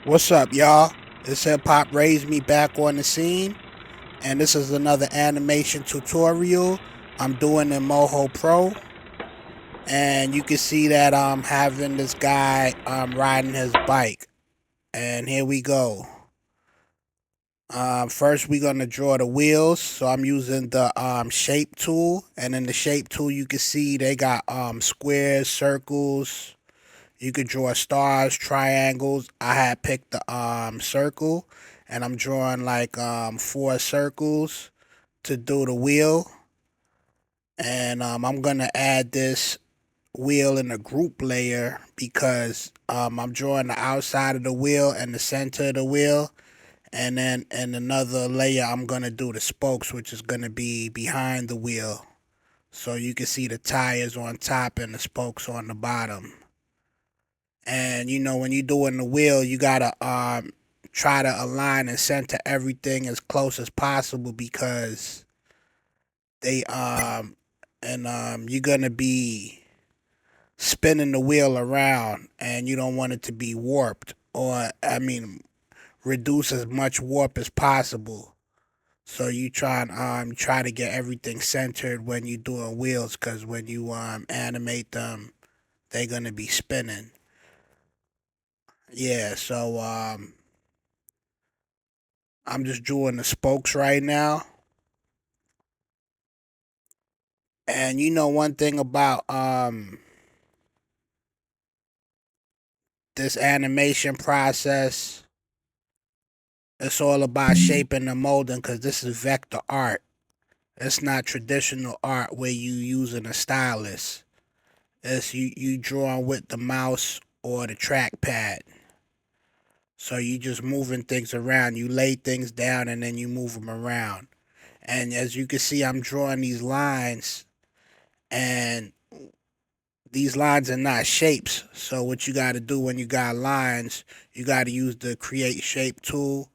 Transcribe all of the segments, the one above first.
What's up, y'all? It's Hip Hop Raised Me back on the scene, and this is another animation tutorial I'm doing in Moho Pro. And you can see that I'm having this guy riding his bike. And here we go. First, we're gonna draw the wheels. So I'm using the shape tool, and in the shape tool, you can see they got squares, circles. You could draw stars, triangles. I had picked the circle, and I'm drawing like four circles to do the wheel. And I'm gonna add this wheel in the group layer because I'm drawing the outside of the wheel and the center of the wheel. And then in another layer, I'm gonna do the spokes, which is gonna be behind the wheel. So you can see the tires on top and the spokes on the bottom. And when you're doing the wheel, you gotta try to align and center everything as close as possible because they and you're gonna be spinning the wheel around, and you don't want it to be warped, or reduce as much warp as possible. So you try to get everything centered when you're doing wheels, because when you animate them, they're gonna be spinning. Yeah, so I'm just drawing the spokes right now. And one thing about this animation process, it's all about shaping and molding because this is vector art. It's not traditional art where you using a stylus. It's you drawing with the mouse or the trackpad. So you just moving things around. You lay things down and then you move them around. And as you can see, I'm drawing these lines, and these lines are not shapes. So what you got to do when you got lines, you got to use the create shape tool.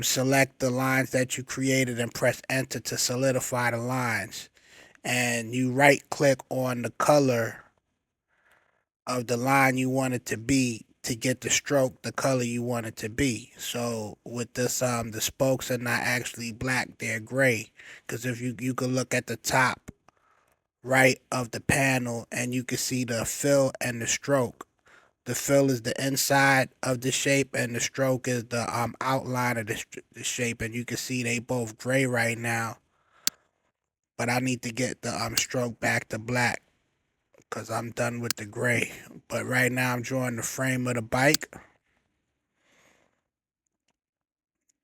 Select the lines that you created and press enter to solidify the lines. And you right click on the color of the line you want it to be to get the stroke the color you want it to be. So with this the spokes are not actually black, they're gray. Because if you could look at the top right of the panel, and you can see the fill and the stroke. The fill is the inside of the shape, and the stroke is the outline of the shape. And you can see they both gray right now, but I need to get the stroke back to black because I'm done with the gray. But right now I'm drawing the frame of the bike,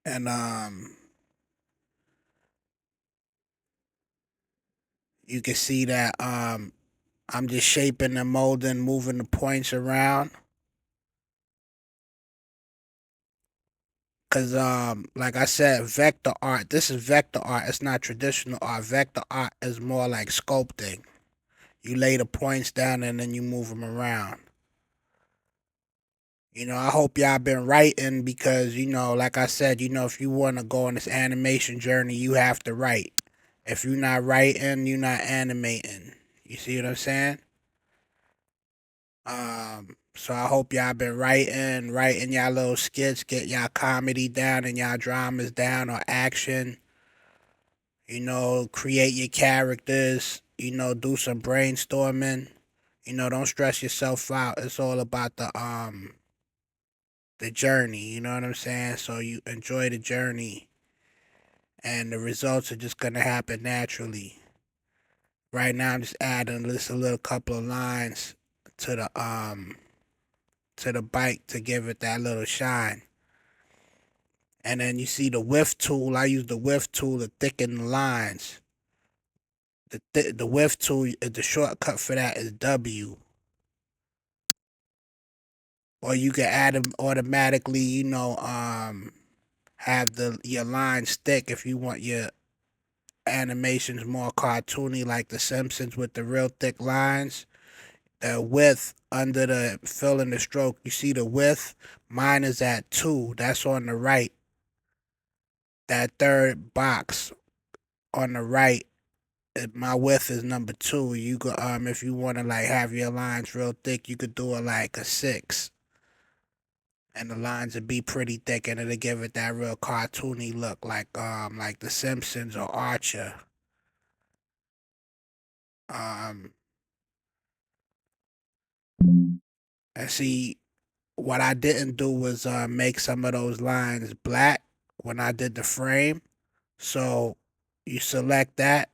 and you can see that I'm just shaping and molding, moving the points around. Cause like I said, vector art. This is vector art. It's not traditional art. Vector art is more like sculpting. You lay the points down and then you move them around. I hope y'all been writing because like I said, if you want to go on this animation journey, you have to write. If you're not writing, you're not animating. You see what I'm saying? So I hope y'all been writing y'all little skits, get y'all comedy down and y'all dramas down or action. Create your characters. Do some brainstorming. Don't stress yourself out. It's all about the journey. You know what I'm saying? So you enjoy the journey, and the results are just gonna happen naturally. Right now, I'm just adding just a little couple of lines to the bike to give it that little shine. And then you see the width tool. I use the width tool to thicken the lines. The width tool, the shortcut for that is W. Or you can add them automatically. Have your lines thick if you want your animations more cartoony, like The Simpsons with the real thick lines. The width under the fill in the stroke, you see the width. Mine is at 2. That's on the right. That third box on the right, my width is number 2. You could if you want to like have your lines real thick, you could do it like a 6. and the lines would be pretty thick, and it'll give it that real cartoony look, like The Simpsons or Archer. Um, and see, what I didn't do was make some of those lines black when I did the frame. So you select that,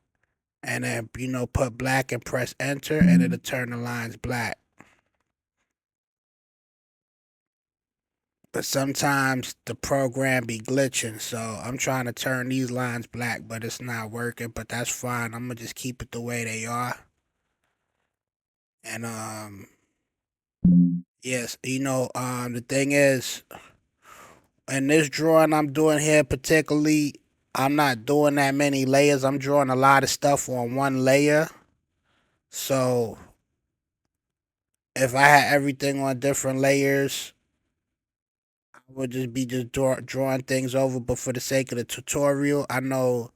and then put black and press enter, and it'll turn the lines black. But sometimes the program be glitching, so I'm trying to turn these lines black, but it's not working. But that's fine. I'm gonna just keep it the way they are. And yes, the thing is, in this drawing I'm doing here particularly, I'm not doing that many layers. I'm drawing a lot of stuff on one layer. So if I had everything on different layers, I would just be drawing things over. But for the sake of the tutorial, I know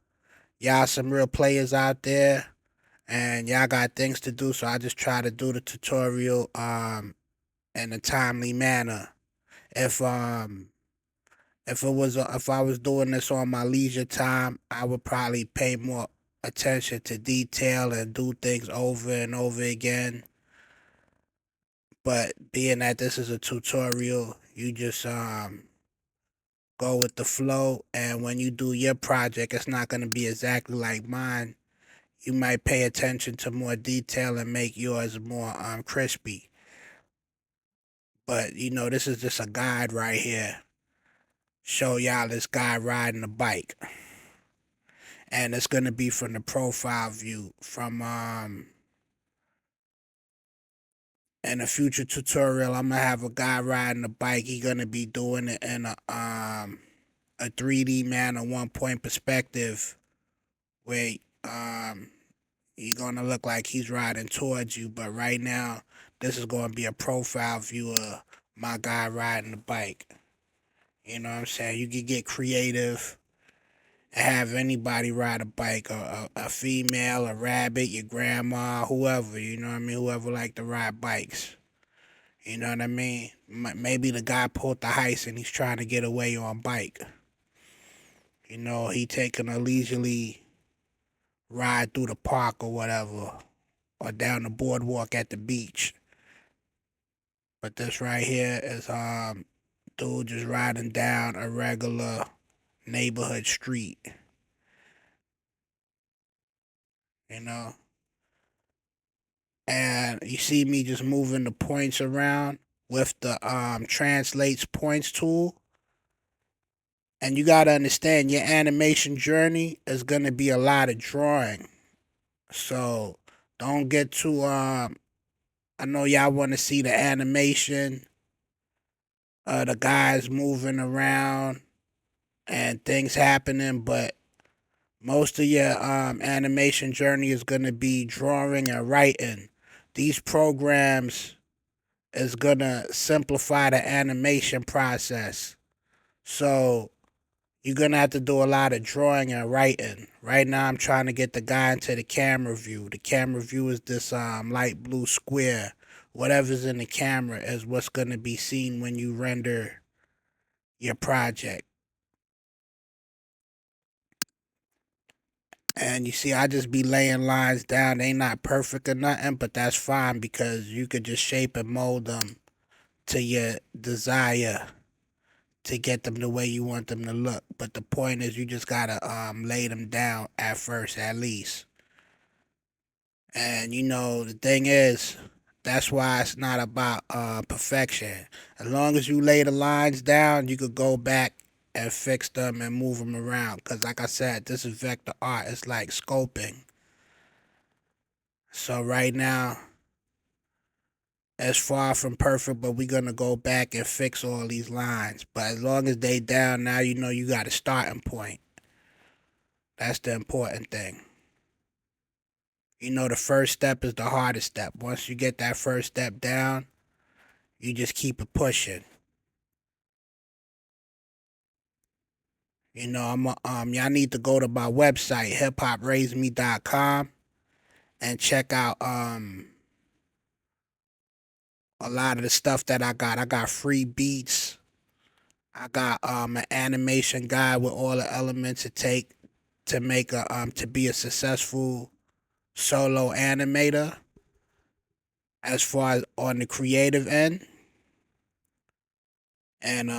y'all some real players out there, and y'all got things to do. So I just try to do the tutorial in a timely manner. If um if I was doing this on my leisure time, I would probably pay more attention to detail and do things over and over again. But being that this is a tutorial, you just go with the flow, and when you do your project, it's not going to be exactly like mine. You might pay attention to more detail and make yours more crispy. But this is just a guide right here. Show y'all this guy riding a bike, and it's gonna be from the profile view. From in a future tutorial, I'm gonna have a guy riding a bike. He gonna be doing it in a 3D manner, 1 point perspective, where he's gonna look like he's riding towards you. But right now, this is gonna be a profile view of my guy riding the bike. You know what I'm saying? You can get creative and have anybody ride a bike, a female, a rabbit, your grandma, whoever, you know what I mean? Whoever like to ride bikes. You know what I mean? Maybe the guy pulled the heist and he's trying to get away on bike. He taking a leisurely ride through the park or whatever, or down the boardwalk at the beach. But this right here is dude just riding down a regular neighborhood street. You know, and you see me just moving the points around with the translates points tool. And you gotta understand your animation journey is gonna be a lot of drawing. So don't get too I know y'all wanna see the animation, the guys moving around and things happening, but most of your animation journey is gonna be drawing and writing. These programs is gonna simplify the animation process. So you're gonna have to do a lot of drawing and writing. Right now I'm trying to get the guy into the camera view. The camera view is this light blue square. Whatever's in the camera is what's gonna be seen when you render your project. And you see, I just be laying lines down. They not perfect or nothing, but that's fine because you could just shape and mold them to your desire to get them the way you want them to look. But the point is, you just gotta lay them down at first, at least. And the thing is, that's why it's not about perfection. As long as you lay the lines down, you could go back and fix them and move them around. Cause like I said, this is vector art. It's like sculpting. So right now, it's far from perfect, but we're gonna go back and fix all these lines. But as long as they down, now you got a starting point. That's the important thing. The first step is the hardest step. Once you get that first step down, you just keep it pushing. Y'all need to go to my website, hiphopraiseme.com, and check out a lot of the stuff that I got. I got free beats. I got an animation guide with all the elements it take to make a to be a successful solo animator as far as on the creative end. And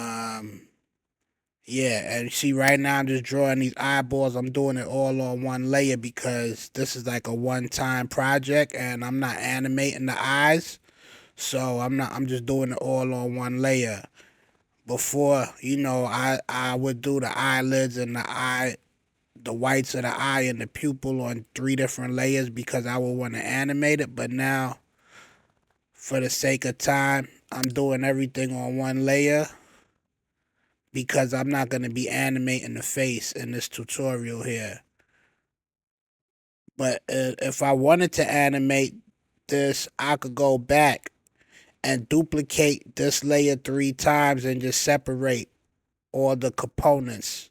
yeah, and see right now I'm just drawing these eyeballs. I'm doing it all on one layer because this is like a one-time project and I'm not animating the eyes. So I'm just doing it all on one layer. Before, I would do the eyelids and the whites of the eye and the pupil on three different layers because I would want to animate it. But now, for the sake of time, I'm doing everything on one layer because I'm not going to be animating the face in this tutorial here. But if I wanted to animate this, I could go back and duplicate this layer 3 times and just separate all the components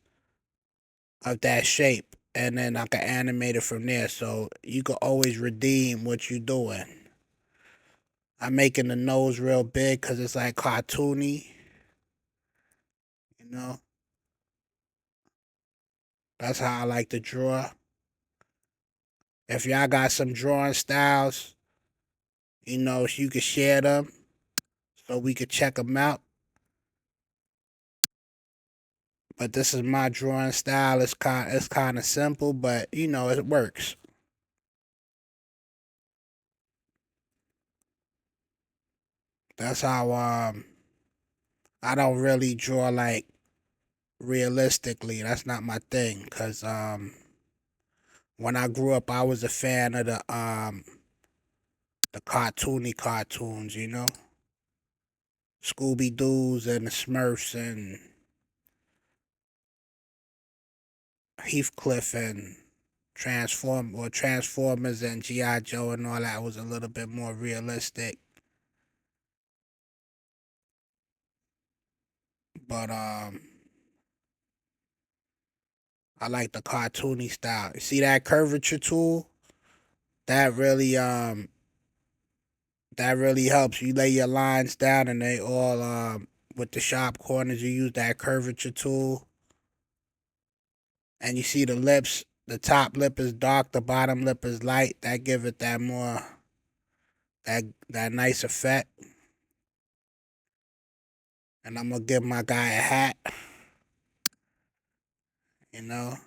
of that shape. And then I can animate it from there. So you can always redeem what you're doing. I'm making the nose real big because it's like cartoony, you know. That's how I like to draw. If y'all got some drawing styles, you can share them so we could check them out. But this is my drawing style. It's kind of simple, but it works. That's how I don't really draw like realistically. That's not my thing. Cause when I grew up, I was a fan of the cartoony cartoons. Scooby Doo's and the Smurfs and Heathcliff and Transformers and GI Joe and all that was a little bit more realistic. But I like the cartoony style. You see that curvature tool? That really that really helps. You lay your lines down and they all with the sharp corners. You use that curvature tool, and you see the lips. The top lip is dark. The bottom lip is light. That give it that more that nice effect. And I'm gonna give my guy a hat. You know,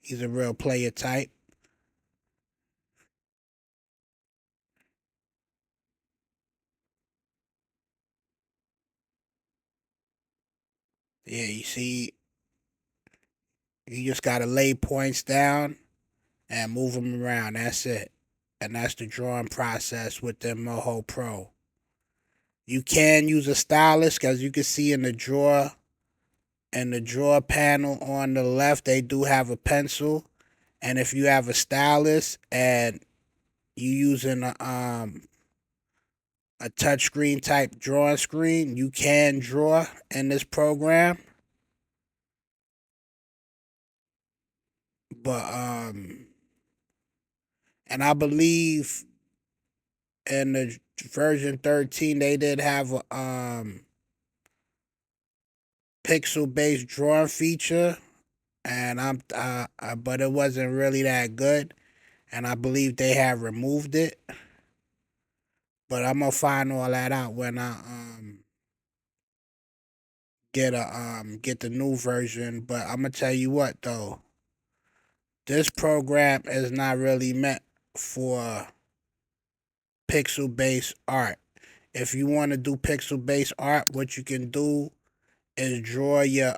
he's a real player type. Yeah, you see, you just gotta lay points down and move them around. That's it. And that's the drawing process with the Moho Pro. You can use a stylus, as you can see in the drawer panel on the left, they do have a pencil. And if you have a stylus and you using a touchscreen type drawing screen, you can draw in this program. But and I believe in the version 13 they did have a pixel based drawing feature, and but it wasn't really that good, and I believe they have removed it. But I'm gonna find all that out when I get the new version. But I'm gonna tell you what though, this program is not really meant for pixel based art. If you want to do pixel based art, what you can do is draw your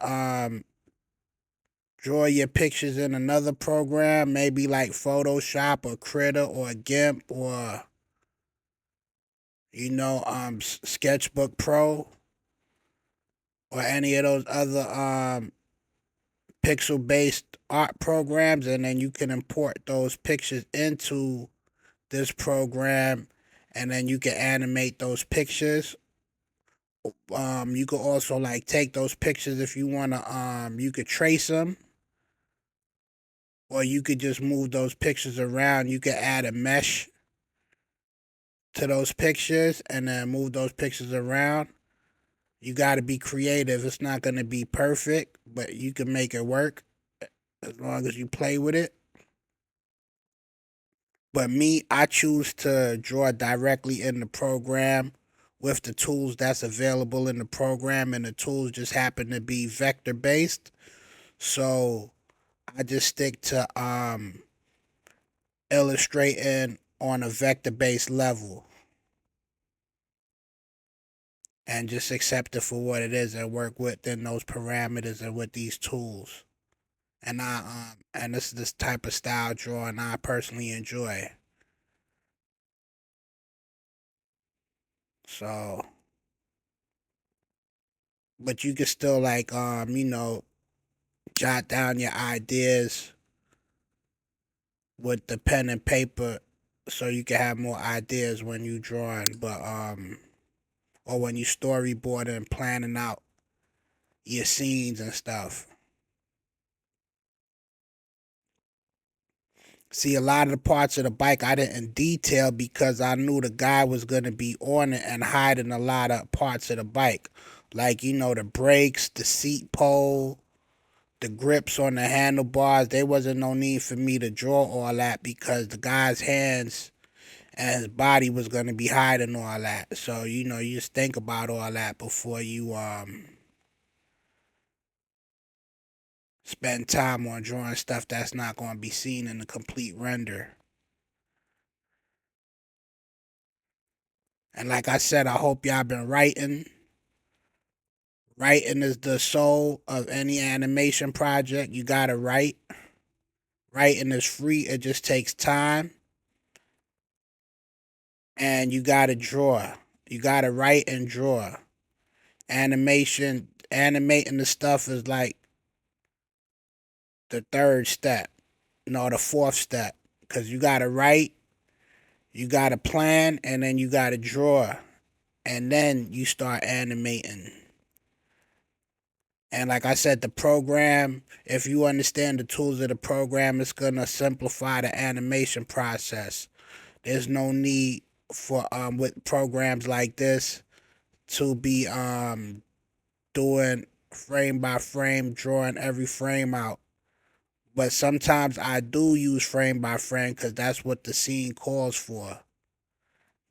pictures in another program, maybe like Photoshop or Critter or GIMP or Sketchbook Pro or any of those other pixel based art programs, and then you can import those pictures into this program, and then you can animate those pictures. You could also like take those pictures if you wanna. You could trace them, or you could just move those pictures around. You could add a mesh to those pictures and then move those pictures around. You got to be creative. It's not going to be perfect, but you can make it work as long as you play with it. But me, I choose to draw directly in the program with the tools that's available in the program, and the tools just happen to be vector based. So I just stick to illustrating on a vector based level and just accept it for what it is and work within those parameters and with these tools. And this is this type of style drawing I personally enjoy. So, but you can still like jot down your ideas with the pen and paper so you can have more ideas when you drawing, but or when you storyboarding and planning out your scenes and stuff. See, a lot of the parts of the bike I didn't detail because I knew the guy was gonna be on it and hiding a lot of parts of the bike, like the brakes, the seat pole, the grips on the handlebars. There wasn't no need for me to draw all that because the guy's hands and his body was gonna be hiding all that. So you just think about all that before you spend time on drawing stuff that's not gonna be seen in the complete render. And like I said, I hope y'all been writing. Writing is the soul of any animation project. You gotta write. Writing is free. It just takes time, and you gotta draw. You gotta write and draw. Animating the stuff is like the third step, no, the fourth step, because you gotta write, you gotta plan, and then you gotta draw, and then you start animating. And like I said, the program, if you understand the tools of the program, it's gonna simplify the animation process. There's no need for with programs like this to be doing frame by frame, drawing every frame out. But sometimes I do use frame by frame because that's what the scene calls for.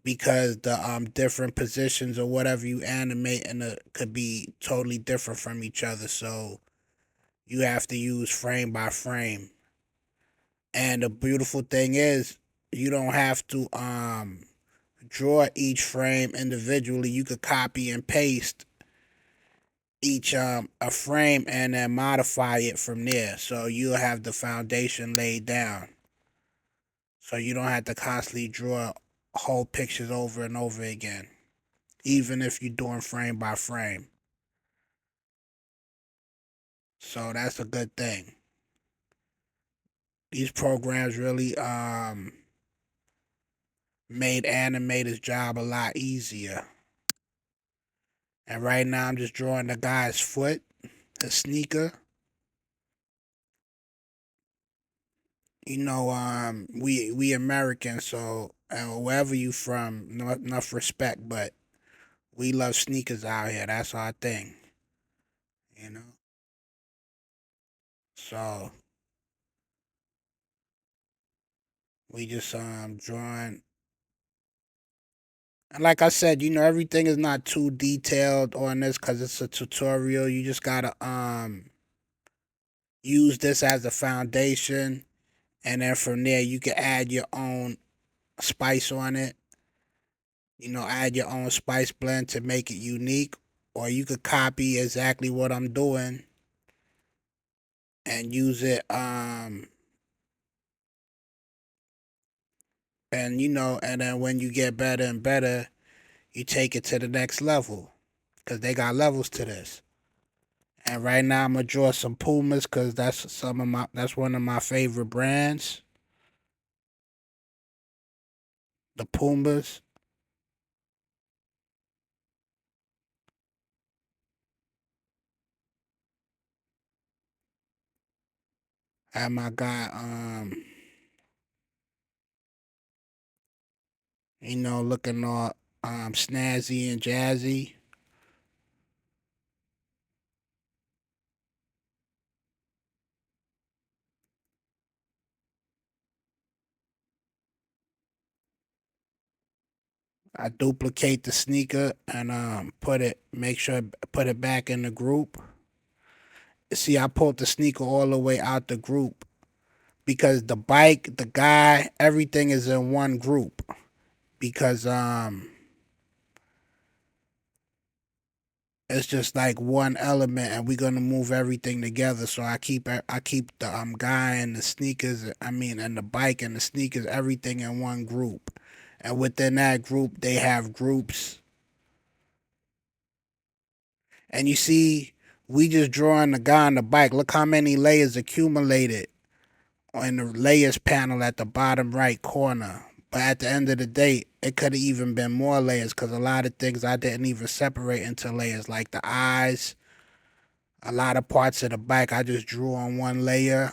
Because the different positions or whatever you animate in could be totally different from each other. So you have to use frame by frame. And the beautiful thing is you don't have to draw each frame individually. You could copy and paste each a frame and then modify it from there. So you'll have the foundation laid down. So you don't have to constantly draw whole pictures over and over again, even if you're doing frame by frame. So that's a good thing. These programs really made animators' job a lot easier. And right now I'm just drawing the guy's foot, the sneaker. We Americans, so wherever you from, no, enough respect, but we love sneakers out here. That's our thing, you know. So we just drawing, and like I said, everything is not too detailed on this because it's a tutorial. You just gotta use this as a foundation, and then from there you can add your own spice on it. Add your own spice blend to make it unique, or you could copy exactly what I'm doing and use it. And then when you get better and better, you take it to the next level because they got levels to this. And right now I'm gonna draw some Pumas because that's one of my favorite brands, the Pumas. And my guy, looking all snazzy and jazzy. I duplicate the sneaker and make sure put it back in the group. See, I pulled the sneaker all the way out the group because the bike, the guy, everything is in one group because it's just like one element and we're gonna move everything together. So I keep the guy and the sneakers, and the bike and the sneakers, everything in one group. And within that group they have groups. And you see, we just drawing the guy on the bike. Look how many layers accumulated on the layers panel at the bottom right corner. But at the end of the day, it could have even been more layers because a lot of things I didn't even separate into layers, like the eyes, a lot of parts of the bike I just drew on one layer.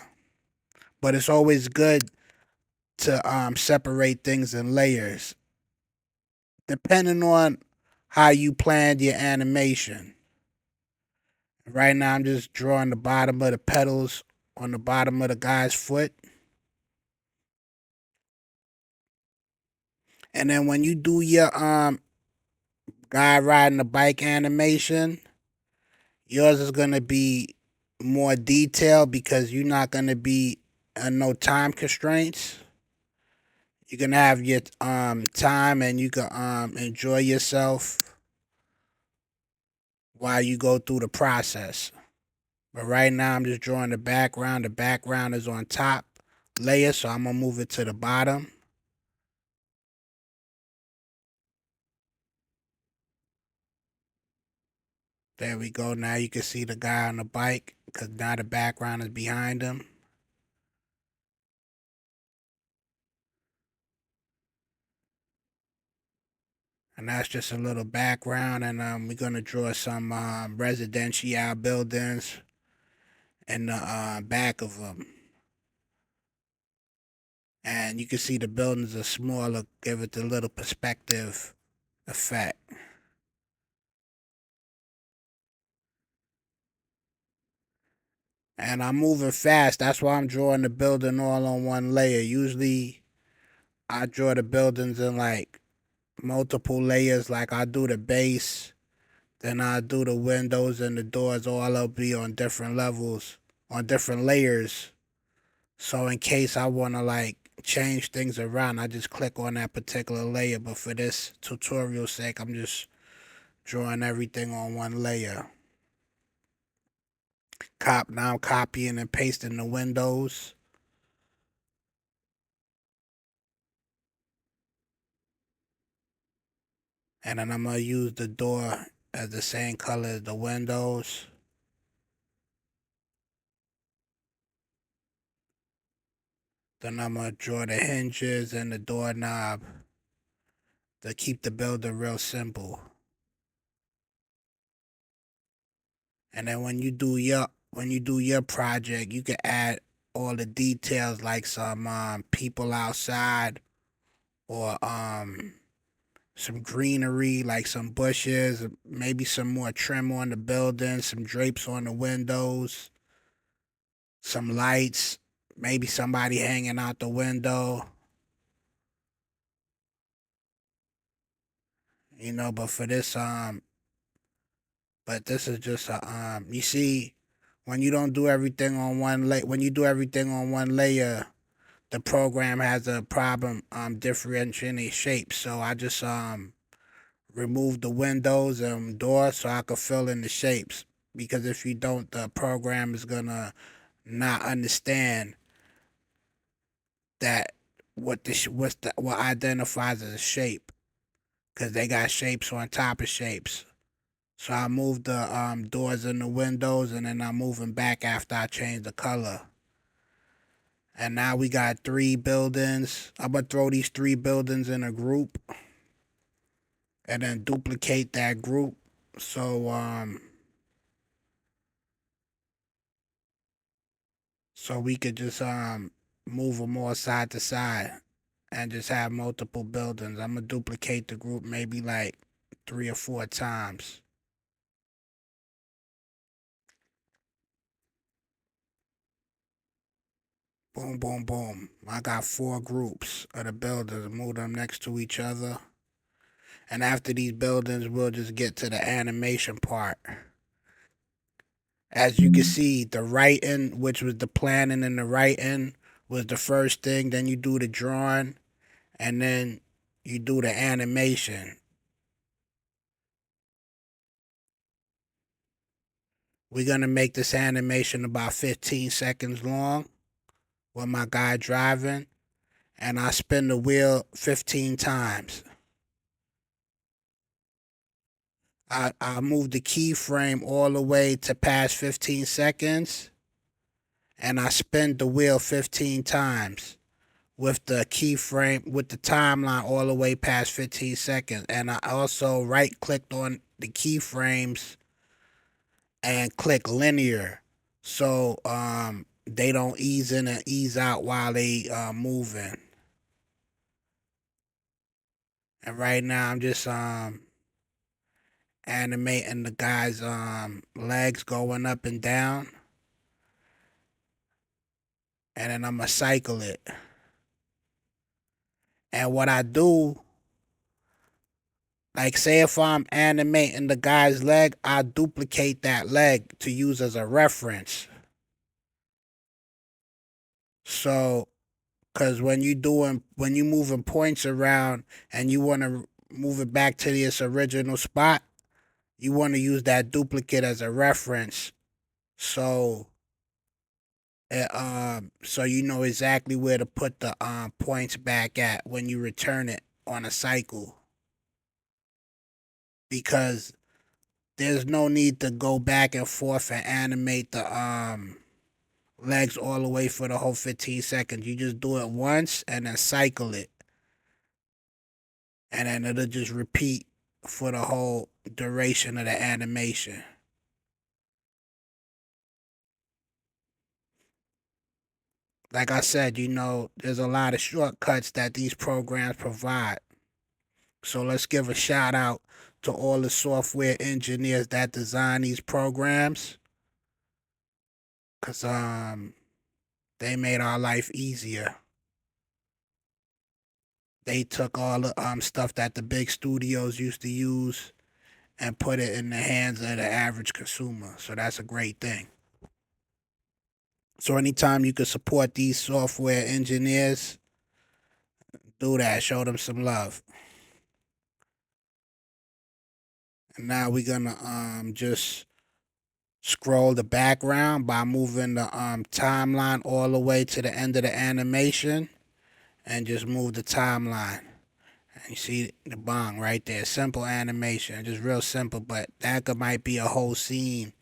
But it's always good to separate things in layers, depending on how you planned your animation. Right now, I'm just drawing the bottom of the pedals on the bottom of the guy's foot. And then when you do your guy riding the bike animation, yours is gonna be more detailed because you're not gonna be no time constraints. You can have your time and you can enjoy yourself while you go through the process. But right now I'm just drawing the background. The background is on top layer, so I'm gonna move it to the bottom. There we go. Now you can see the guy on the bike because now the background is behind him. And that's just a little background. And we're going to draw some residential buildings in the back of them. And you can see the buildings are smaller, give it a little perspective effect. And I'm moving fast. That's why I'm drawing the building all on one layer. Usually I draw the buildings in like multiple layers. Like I do the base, then I do the windows and the doors. All will be on different levels, on different layers. So in case I want to like change things around, I just click on that particular layer. But for this tutorial sake, I'm just drawing everything on one layer. Now I'm copying and pasting the windows. And then I'm going to use the door as the same color as the windows. Then I'm going to draw the hinges and the doorknob to keep the building real simple. And then when you do your project, you can add all the details like some people outside or some greenery like some bushes, maybe some more trim on the building, some drapes on the windows, some lights, maybe somebody hanging out the window. But for this but this is just a you see, when you don't do everything on one layer, when you do everything on one layer, the program has a problem differentiating shapes. So I just remove the windows and doors so I could fill in the shapes. Because if you don't, the program is gonna not understand that what identifies as a shape. Because they got shapes on top of shapes. So I moved the doors and the windows, and then I move them back after I change the color. And now we got 3 buildings. I'm gonna throw these 3 buildings in a group, and then duplicate that group. So we could just move them all side to side, and just have multiple buildings. I'm gonna duplicate the group maybe like 3 or 4 times. Boom, boom, boom. I got 4 groups of the buildings. Move them next to each other. And after these buildings, we'll just get to the animation part. As you can see, the writing, which was the planning and the writing, was the first thing. Then you do the drawing, and then you do the animation. We're going to make this animation about 15 seconds long with my guy driving, and I spin the wheel 15 times. I move the keyframe all the way to past 15 seconds, and I spin the wheel 15 times with the keyframe, with the timeline all the way past 15 seconds. And I also right clicked on the keyframes and click linear, so they don't ease in and ease out while they moving. And right now I'm just animating the guy's legs going up and down, and then I'm gonna cycle it. And what I do, like say if I'm animating the guy's leg, I duplicate that leg to use as a reference. So, cause when you moving points around and you want to move it back to its original spot, you want to use that duplicate as a reference. So, so you know exactly where to put the points back at when you return it on a cycle. Because there's no need to go back and forth and animate the legs all the way for the whole 15 seconds. You just do it once and then cycle it, and then it'll just repeat for the whole duration of the animation. Like I said, there's a lot of shortcuts that these programs provide. So let's give a shout out to all the software engineers that design these programs, cause they made our life easier. They took all the stuff that the big studios used to use and put it in the hands of the average consumer. So that's a great thing. So anytime you can support these software engineers, do that. Show them some love. And now we're gonna just scroll the background by moving the timeline all the way to the end of the animation, and just move the timeline. And you see the bong right there. Simple animation, just real simple, but that might be a whole scene.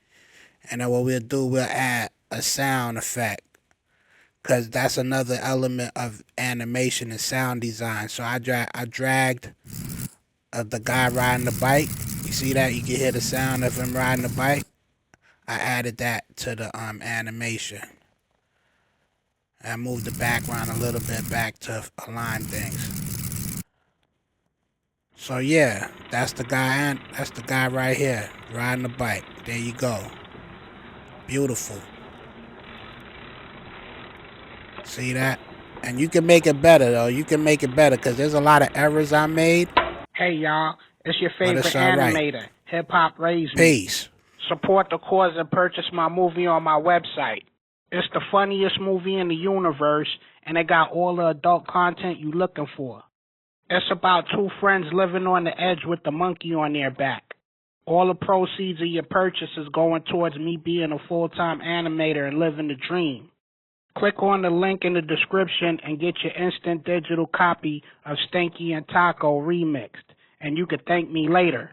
And then what we'll do, we'll add a sound effect, because that's another element of animation and sound design. So I dragged the guy riding the bike. You see that? You can hear the sound of him riding the bike. I added that to the animation. I moved the background a little bit back to align things. So yeah, that's the guy. That's the guy right here riding the bike. There you go. Beautiful. See that? And you can make it better though. You can make it better because there's a lot of errors I made. Hey y'all, it's your favorite animator, Hip Hop Raised Me. Peace. Support the cause and purchase my movie on my website. It's the funniest movie in the universe, and it got all the adult content you looking for. It's about two friends living on the edge with the monkey on their back. All the proceeds of your purchase is going towards me being a full-time animator and living the dream. Click on the link in the description and get your instant digital copy of Stinky and Taco remixed, and you can thank me later.